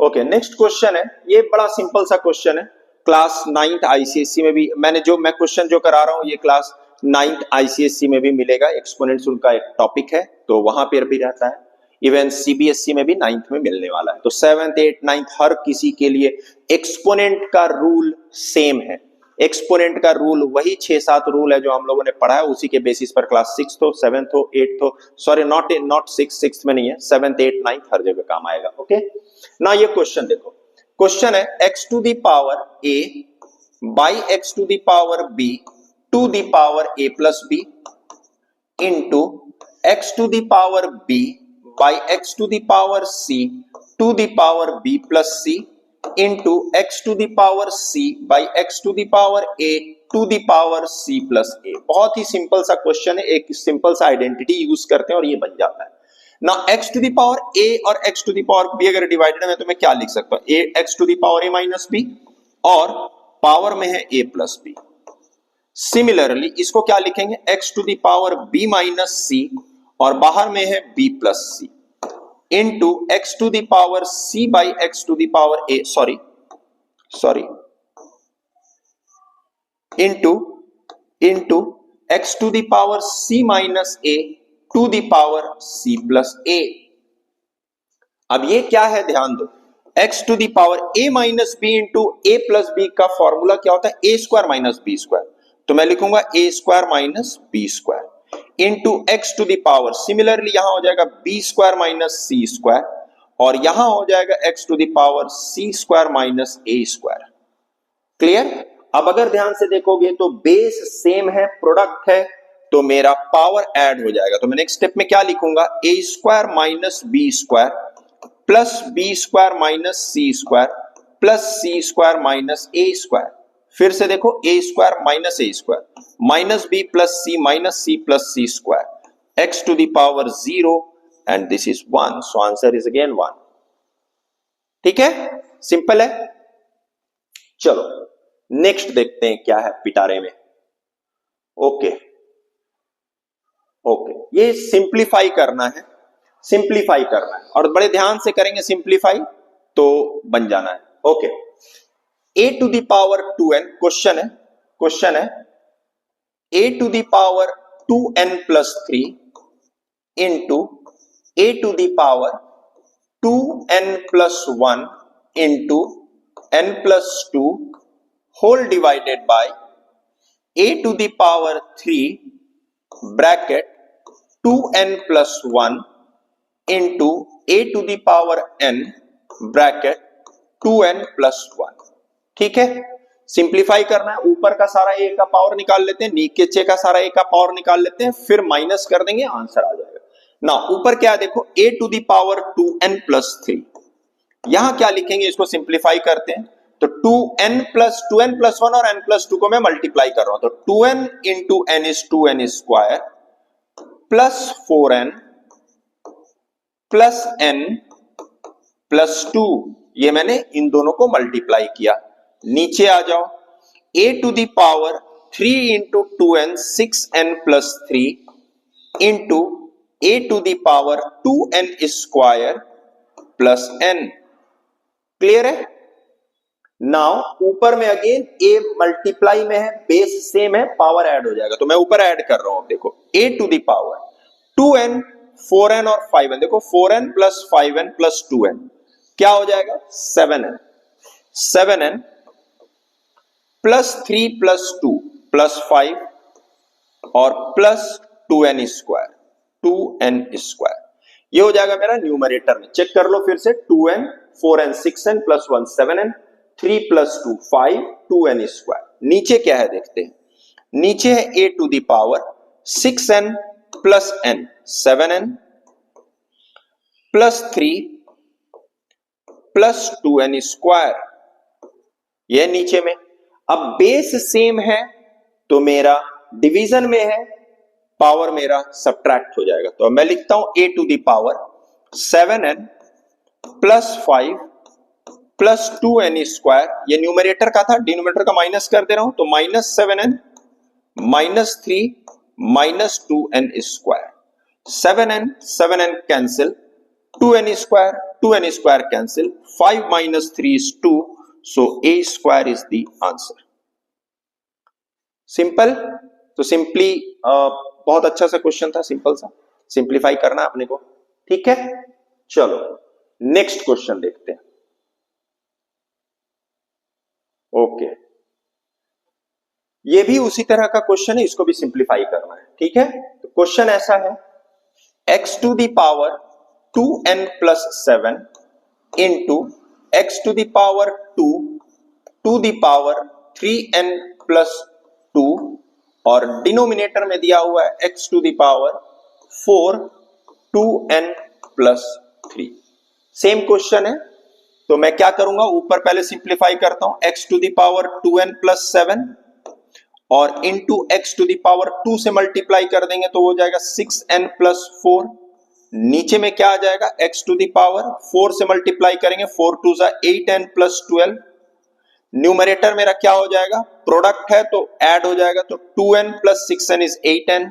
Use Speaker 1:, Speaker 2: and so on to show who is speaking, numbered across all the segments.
Speaker 1: Okay, next question है, ये बड़ा सिंपल सा क्वेश्चन है। क्लास 9th आईसीएससी में भी मैं क्वेश्चन जो करा रहा हूं ये क्लास 9th आईसीएससी में भी मिलेगा। एक्सपोनेंट्स उनका एक टॉपिक है तो वहां पर भी रहता है। इवन सीबीएसई में भी 9th में मिलने वाला है। तो 7th 8th 9th हर किसी के लिए एक्सपोनेंट का रूल सेम है। एक्सपोनेंट का रूल वही 6-7 रूल है जो हम लोगों ने पढ़ा है, उसी के बेसिस पर क्लास 6th हो 7th हो 8th हो, सॉरी नॉट 6th में नहीं है, 7th 8th 9th हर जगह काम आएगा। ओके ना, ये क्वेश्चन देखो, क्वेश्चन है x to the power a by x to the power b to the power a plus b into x to the power b by x to the power c to the power b plus c into x to the power c by x to the power a to the power c plus a। बहुत ही simple सा question है, एक simple सा identity use करते हैं और ये बन जाता है ना। x to the power a और x to the power b अगर डिवाइडेड है तो मैं क्या लिख सकता हूं, x to the power a minus b और पावर में है a प्लस b। सिमिलरली इसको क्या लिखेंगे, x to the power b minus c और बाहर में है b plus c into x to the power c by x to the power a, sorry into x to the power c minus a to the power c plus a। अब ये क्या है, ध्यान दो, x to the power a minus b into a plus b का formula क्या होता है, a square minus b square. तो मैं लिखूंगा a square minus b square into x to the power, similarly यहां हो जाएगा b square minus c square और यहां हो जाएगा x to the power c square minus a square. Clear? अब अगर ध्यान से देखोगे तो बेस सेम है, प्रोडक्ट है, तो मेरा पावर ऐड हो जाएगा। तो मैं नेक्स्ट स्टेप में क्या लिखूंगा, a square minus b square plus b square minus c square plus c square minus a square. फिर से देखो, a square minus b plus c plus c square x to the power 0 and this is 1, so answer is again 1। ठीक है, simple है। चलो next देखते हैं क्या है पिटारे में। ओके, ये सिंप्लीफाई करना है और बड़े ध्यान से करेंगे सिंप्लीफाई तो बन जाना है। Okay, a to the power 2n, question है a to the power 2n plus 3 into a to the power 2n plus 1 into n plus 2 whole divided by a to the power 3 bracket 2n plus 1 into a to the power n bracket 2n plus 1। ठीक है, simplify करना है, ऊपर का सारा a का power निकाल लेते हैं, नीचे का सारा a का पावर निकाल लेते हैं, फिर माइनस कर देंगे, आंसर आ जाएगा ना। ऊपर क्या देखो, a to the power 2n plus 3, यहां क्या लिखेंगे, इसको सिंप्लीफाई करते हैं तो 2n प्लस 1 और n प्लस 2 को मैं मल्टीप्लाई कर रहा हूं, तो 2n into n is 2n square plus 4n plus n plus 2, ये मैंने इन दोनों को मल्टीप्लाई किया। नीचे आ जाओ, a to the power 3 into 2n 6n plus 3 into a to the power 2n square plus n। Clear है? नाउ ऊपर में अगेन a मल्टीप्लाई में है, बेस सेम है, पावर ऐड हो जाएगा, तो मैं ऊपर ऐड कर रहा हूं। देखो a to the power 2n 4n और 5n, देखो 4n plus 5n plus 2n क्या हो जाएगा, 7n प्लस 3 प्लस 2 प्लस 5 और प्लस 2n स्क्वायर, ये हो जाएगा मेरा न्यूमरेटर में। चेक कर लो फिर से, 2n 4n 6n plus 1 7n 3 plus 2 5 2n square. नीचे क्या है देखते हैं, नीचे है a to the power 6n plus n 7n plus 3 plus 2n square, यह नीचे में। अब बेस सेम है तो मेरा डिवीजन में है, पावर मेरा सब्ट्रैक्ट हो जाएगा, तो मैं लिखता हूं a to the power 7n plus 5 plus 2n square, ये न्यूमरेटर का था, डिनोमिनेटर का माइनस कर दे रहा हूं, तो minus 7n minus 3 minus 2n square, 7n cancel, 2n square cancel, 5 minus 3 is 2, so a square is the answer. Simple, तो simply बहुत अच्छा सा क्वेश्चन था, सिंपल सा, सिंप्लीफाई करना अपने को, ठीक है। चलो नेक्स्ट क्वेश्चन देखते हैं। ओके, ये भी उसी तरह का क्वेश्चन है, इसको भी सिंप्लीफाई करना है, ठीक है। तो क्वेश्चन ऐसा है, x to the power 2n plus 7 into x to the power 2 to the power 3n plus 2 और डिनोमिनेटर में दिया हुआ है x to the power 4 2n plus 3। Same question है, तो मैं क्या करूंगा, ऊपर पहले सिंप्लीफाई करता हूं, x to the power 2n plus 7 और into x to the power 2 से मल्टीप्लाई कर देंगे तो हो जाएगा 6n प्लस 4। नीचे में क्या आ जाएगा, x टू द पावर 4 से मल्टीप्लाई करेंगे, 4 2 जा 8n प्लस 12। न्यूमरेटर मेरा क्या हो जाएगा, प्रोडक्ट है तो ऐड हो जाएगा, तो 2n plus 6n is 8n,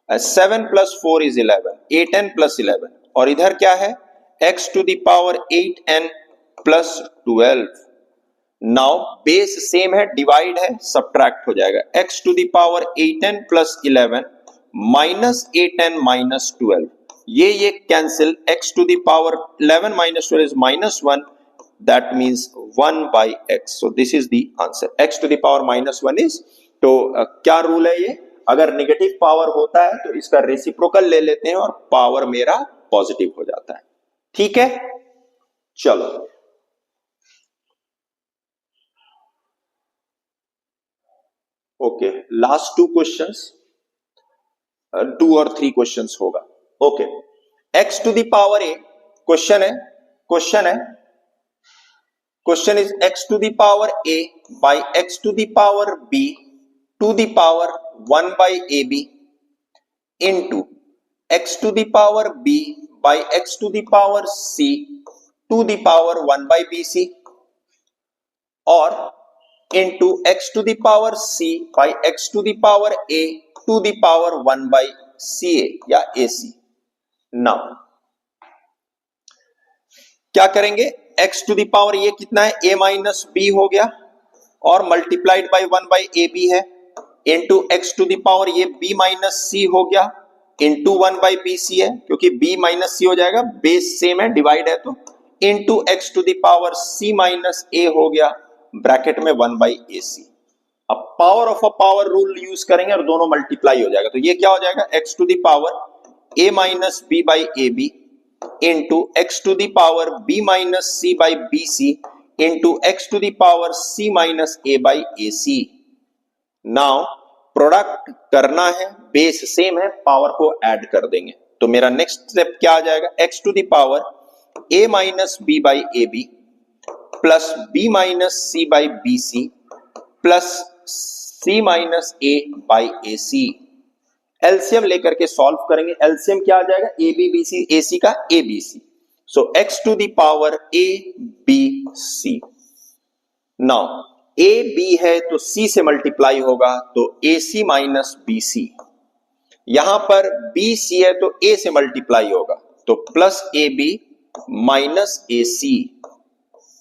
Speaker 1: 7 plus 4 is 11, 8n plus 11। और इधर क्या है, x to the power 8n plus 12। Now base same है, डिवाइड है, सब्ट्रैक्ट हो जाएगा, x to the power 8n plus 11 minus 8n minus 12, ये cancel, x to the power 11 minus 12 is minus 1, that means 1 by x, so this is the answer, x to the power minus 1 is, तो क्या rule है ये, अगर negative power होता है तो इसका रेसिप्रोकल ले लेते हैं और पावर मेरा पॉजिटिव हो जाता है, ठीक है। चलो ओके, लास्ट 2 क्वेश्चंस, 2 और 3 क्वेश्चंस होगा। Okay, x to the power a, question is x to the power a by x to the power b to the power 1 by ab into x to the power b by x to the power c to the power 1 by bc और into x to the power c by x to the power a to the power 1 by ca या ac। Now क्या करेंगे, x to the power ये कितना है, a minus B हो गया और multiplied by 1 by A B है, into x to the power ये b माइनस सी हो गया इंटू 1 बाई बी सी है, क्योंकि b माइनस सी हो जाएगा, बेस सेम है, डिवाइड है, तो into x to the power c minus a हो गया, ब्रैकेट में 1 बाई ए सी। अब power of a power rule use करेंगे और दोनों मल्टीप्लाई हो जाएगा, तो ये क्या हो जाएगा, x to the power a minus b by A b into x to the power b minus c by bc into x to the power c minus a by ac। Now product करना है, base same है, power को add कर देंगे, तो मेरा next step क्या आ जाएगा, x to the power a minus b by A b plus b minus c by b c plus c minus a by a c. LCM लेकर के सॉल्व करेंगे, एलसीएम क्या आ जाएगा, A B B C, a c का a b c, so x to the power a b c. Now a B है तो सी से मल्टीप्लाई होगा, तो ए सी माइनस बी सी, यहां पर बी सी है तो ए से मल्टीप्लाई होगा, तो plus A B minus A सी,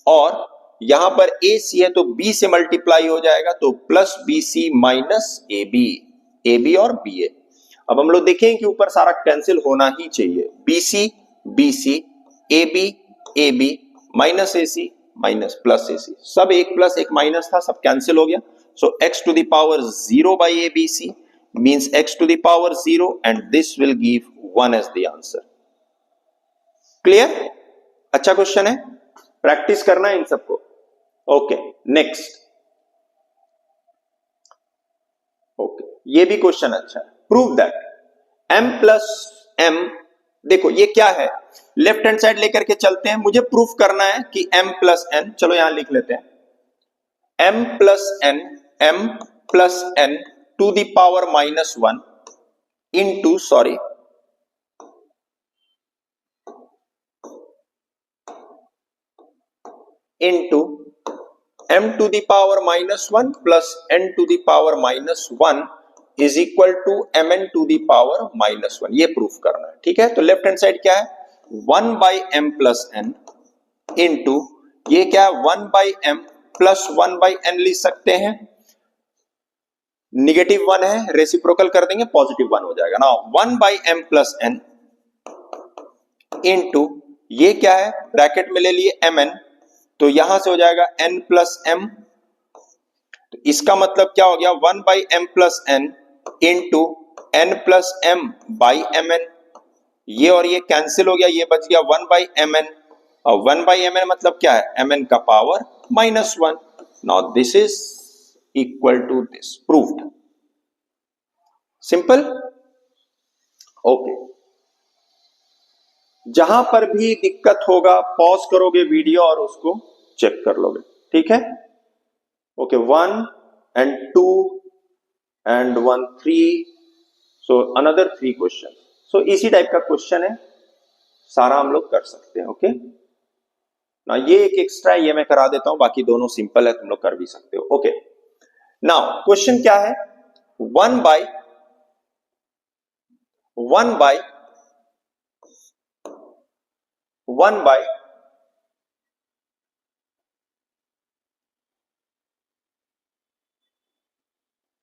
Speaker 1: और यहां पर ए सी है तो बी से मल्टीप्लाई हो जाएगा, तो plus b c minus a b और बी ए। अब हम लोग देखें कि ऊपर सारा कैंसिल होना ही चाहिए, B C A B minus A C minus plus A C, सब एक प्लस एक माइनस था, सब कैंसिल हो गया, so x to the power 0 by A b c means x to the power 0 and this will give 1 as the answer. Clear, अच्छा question है, practice करना है इन सबको। ओके नेक्स्ट, ओके ये भी क्वेश्चन अच्छा है, prove that m plus m, देखो ये क्या है, लेफ्ट हैंड साइड लेकर के चलते हैं, मुझे प्रूफ करना है कि m प्लस n, चलो यहां लिख लेते हैं, m plus n to the power minus 1 into sorry into m to the power minus 1 plus n to the power minus 1 is equal to mn to the power minus 1, ये proof करना है, ठीक है। तो लेफ्ट हैंड साइड क्या है, 1 by m plus n into ये क्या है 1 by m plus 1 by n लिख सकते हैं, निगेटिव 1 है, रेसिप्रोकल कर देंगे पॉजिटिव 1 हो जाएगा ना। 1 by m plus n into ये क्या है, ब्रैकेट में ले लिए एम एन, तो यहां से हो जाएगा एन प्लस एम, तो इसका मतलब क्या हो गया 1 by m plus n into n plus m by m n, ये और ये कैंसिल हो गया, ये बच गया 1 बाई एम एन, और 1 बाई एम एन मतलब क्या है, एम एन का power -1। Now this is equal to this, proved, simple. Okay, जहां पर भी दिक्कत होगा पॉज करोगे वीडियो और उसको चेक कर लोगे, ठीक है। Okay, 1 and 2 and 1 3, so another 3 question. So इसी टाइप का क्वेश्चन है, सारा हम लोग कर सकते हैं। ओके ना, ये एक एक्स्ट्रा है, ये मैं करा देता हूं, बाकी दोनों सिंपल है, तुम लोग कर भी सकते हो। ओके, नाउ क्वेश्चन क्या है, 1 by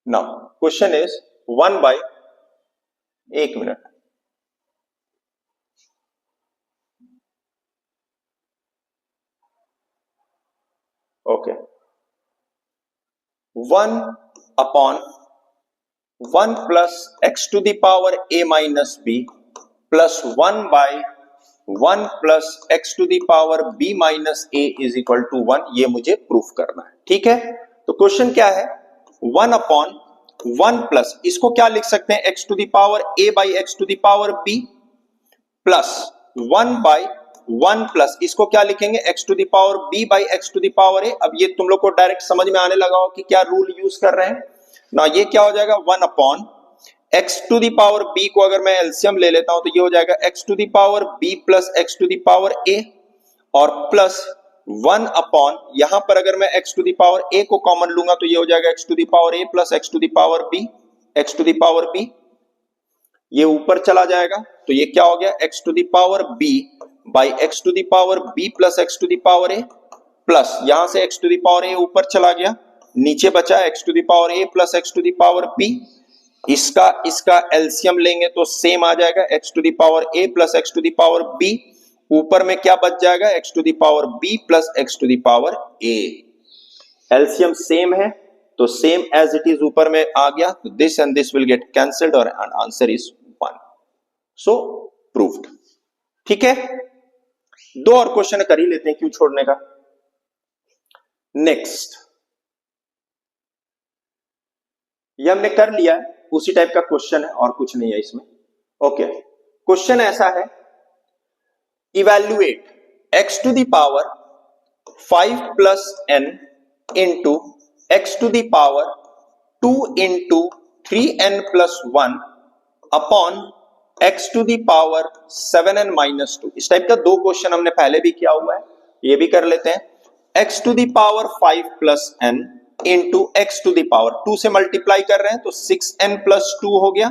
Speaker 1: now question is 1 by, एक minute, okay, 1 upon 1 plus x to the power a minus B plus 1 by 1 plus x to the power b minus a is equal to 1, ये मुझे proof करना है, ठीक है। तो क्वेश्चन क्या है, 1 अपॉन 1 प्लस, इसको क्या लिख सकते हैं, x to the power a by x to the power b plus 1 by 1 plus, इसको क्या लिखेंगे, x to the power b by x to the power a। अब ये तुम लोग को डायरेक्ट समझ में आने लगा हो कि क्या रूल यूज कर रहे हैं ना। ये क्या हो जाएगा 1 upon x to the power b को अगर मैं एलसीएम ले लेता हूं तो ये हो जाएगा x to the power b plus x to the power a, और प्लस 1 अपॉन, यहां पर अगर मैं x to the power a को कॉमन लूंगा तो ये हो जाएगा x to the power a plus x to the power b, x to the power b, ये ऊपर चला जाएगा, तो ये क्या हो गया x to the power b by x to the power b plus x to the power a, plus यहां से x to the power a ऊपर चला गया, नीचे बचा x to the power a plus x to the power b, इसका LCM लेंगे तो सेम आ जाएगा x to the power a plus x to the power b, ऊपर में क्या बच जाएगा x to the power b plus x to the power a, LCM same है तो सेम एज इट इज ऊपर में आ गया, तो this and this will get cancelled और आंसर इज 1, सो प्रूव्ड, ठीक है। दो और क्वेश्चन कर ही लेते हैं, क्यों छोड़ने का। नेक्स्ट, ये हमने कर लिया है, उसी टाइप का क्वेश्चन है और कुछ नहीं है इसमें। ओके, क्वेश्चन ऐसा है, evaluate x to the power 5 plus n into x to the power 2 into 3n plus 1 upon x to the power 7n minus 2। इस टाइप का दो क्वेश्चन हमने पहले भी किया हुआ है, ये भी कर लेते हैं। X to the power 5 plus n into x to the power 2 से मल्टीप्लाई कर रहे हैं तो 6n प्लस 2 हो गया,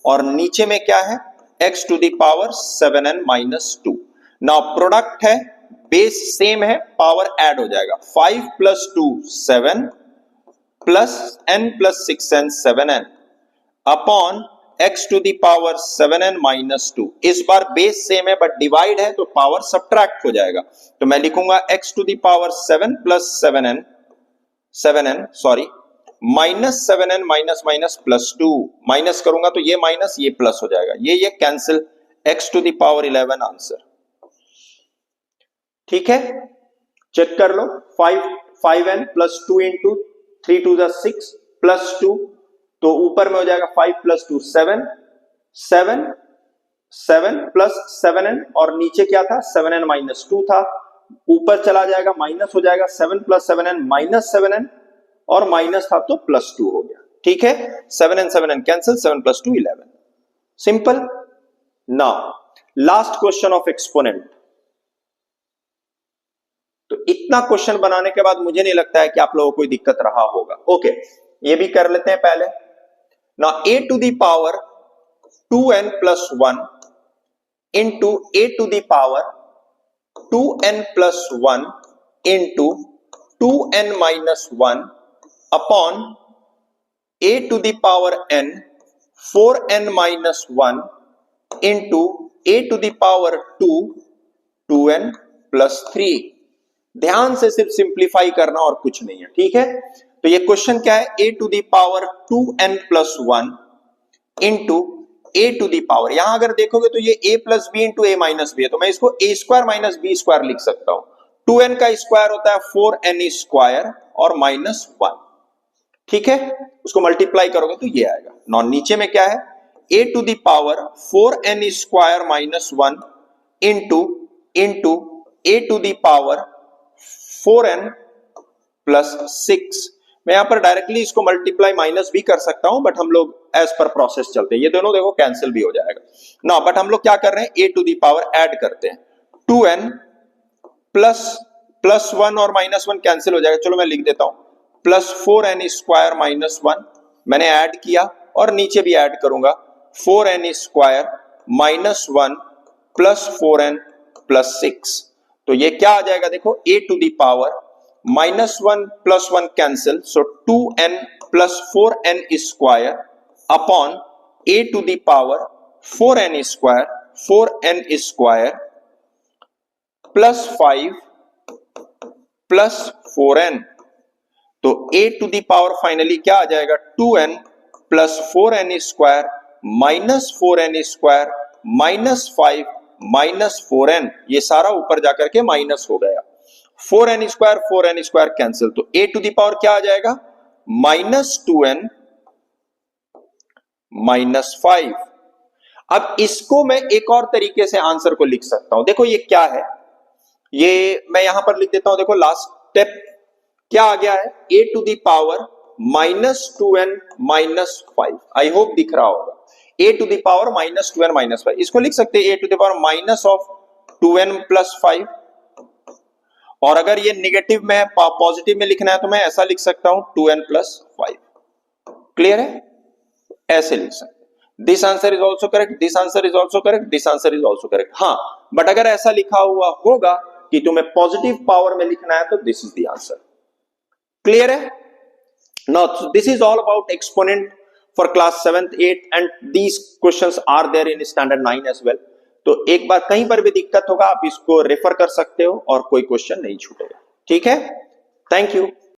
Speaker 1: और नीचे में क्या है x to the power 7n minus 2। Now product है, बेस सेम है, पावर ऐड हो जाएगा, 5 plus 2 7 plus n plus 6n 7n upon x to the power 7n minus 2। इस बार बेस सेम है बट डिवाइड है तो पावर सब्ट्रैक्ट हो जाएगा, तो मैं लिखूंगा x to the power 7 plus 7n sorry minus 7n minus minus plus 2, minus करूंगा तो ये माइनस ये प्लस हो जाएगा, ये cancel, x to the power 11 answer, ठीक है। चेक कर लो, 5n plus 2 into 3 to the 6 plus 2, तो ऊपर में हो जाएगा 5 प्लस 2 7 प्लस 7n, और नीचे क्या था 7n माइनस 2 था, ऊपर चला जाएगा माइनस हो जाएगा 7 प्लस 7n माइनस 7n, और माइनस था तो प्लस 2 हो गया, ठीक है। 7n cancel, 7 plus 2 11, simple. Now last question of exponent. तो इतना क्वेश्चन बनाने के बाद मुझे नहीं लगता है कि आप लोगों को कोई दिक्कत रहा होगा। ओके, ये भी कर लेते हैं पहले। Now a to the power 2n plus 1 into a to the power 2n plus 1 into 2n minus 1 upon a to the power n 4n minus 1 into a to the power 2 2n plus 3। ध्यान से सिर्फ simplify करना और कुछ नहीं है, ठीक है। तो ये क्वेश्चन क्या है, a to the power 2n plus 1 into a to the power, यहां अगर देखोगे तो ये a plus b into a minus b है, तो मैं इसको a square minus b square लिख सकता हूं। 2n का स्क्वायर होता है 4n स्क्वायर और माइनस 1, ठीक है। उसको मल्टीप्लाई करोगे तो ये आएगा। नॉन नीचे में क्या है, a to the power 4n square minus 1 into a to the power 4n plus 6। मैं यहां पर डायरेक्टली इसको मल्टीप्लाई माइनस भी कर सकता हूं, बट हम लोग एज पर प्रोसेस चलते हैं। ये दोनों देखो कैंसिल भी हो जाएगा ना, बट हम लोग क्या कर रहे हैं, a to the power add करते हैं। 2n प्लस 1 और माइनस 1 कैंसिल हो जाएगा, चलो मैं लिख देता हूं प्लस 4n स्क्वायर माइनस 1, मैंने ऐड किया और नीचे भी ऐड करूंगा 4n square minus 1 plus 4n plus 6। तो ये क्या आ जाएगा, देखो a to the power minus 1 plus 1 cancel, so 2n plus 4n square upon a to the power 4n square plus 5 plus 4n। तो a to the power finally क्या आ जाएगा, 2n plus 4n square minus 4n square minus 5 minus 4n, ये सारा ऊपर जाकर के minus हो गया। 4n स्क्वायर कैंसिल, तो a टू दी पावर क्या आ जाएगा, माइनस 2n माइनस 5। अब इसको मैं एक और तरीके से आंसर को लिख सकता हूं। देखो ये क्या है, ये मैं यहां पर लिख देता हूं। देखो लास्ट स्टेप क्या आ गया है, a to the power minus 2n minus 5। I hope दिख रहा होगा, a to the power minus 2n minus 5, इसको लिख सकते हैं a to the power minus of 2n plus 5। और अगर ये निगेटिव में पॉजिटिव में लिखना है तो मैं ऐसा लिख सकता हूं 2n प्लस 5। क्लियर है, ऐसे लिख सकते हैं। This answer is also correct, this answer is also correct, this answer is also correct. हाँ, बट अगर ऐसा लिखा हुआ होगा कि तुम्हें पॉजिटिव पावर में लिखना है तो this is the answer. Clear है। Now this is all about exponent for class 7th 8th and these questions are there in standard 9 as well। तो एक बार कहीं पर भी दिक्कत होगा आप इसको रेफर कर सकते हो और कोई क्वेश्चन नहीं छूटेगा, ठीक है। Thank you.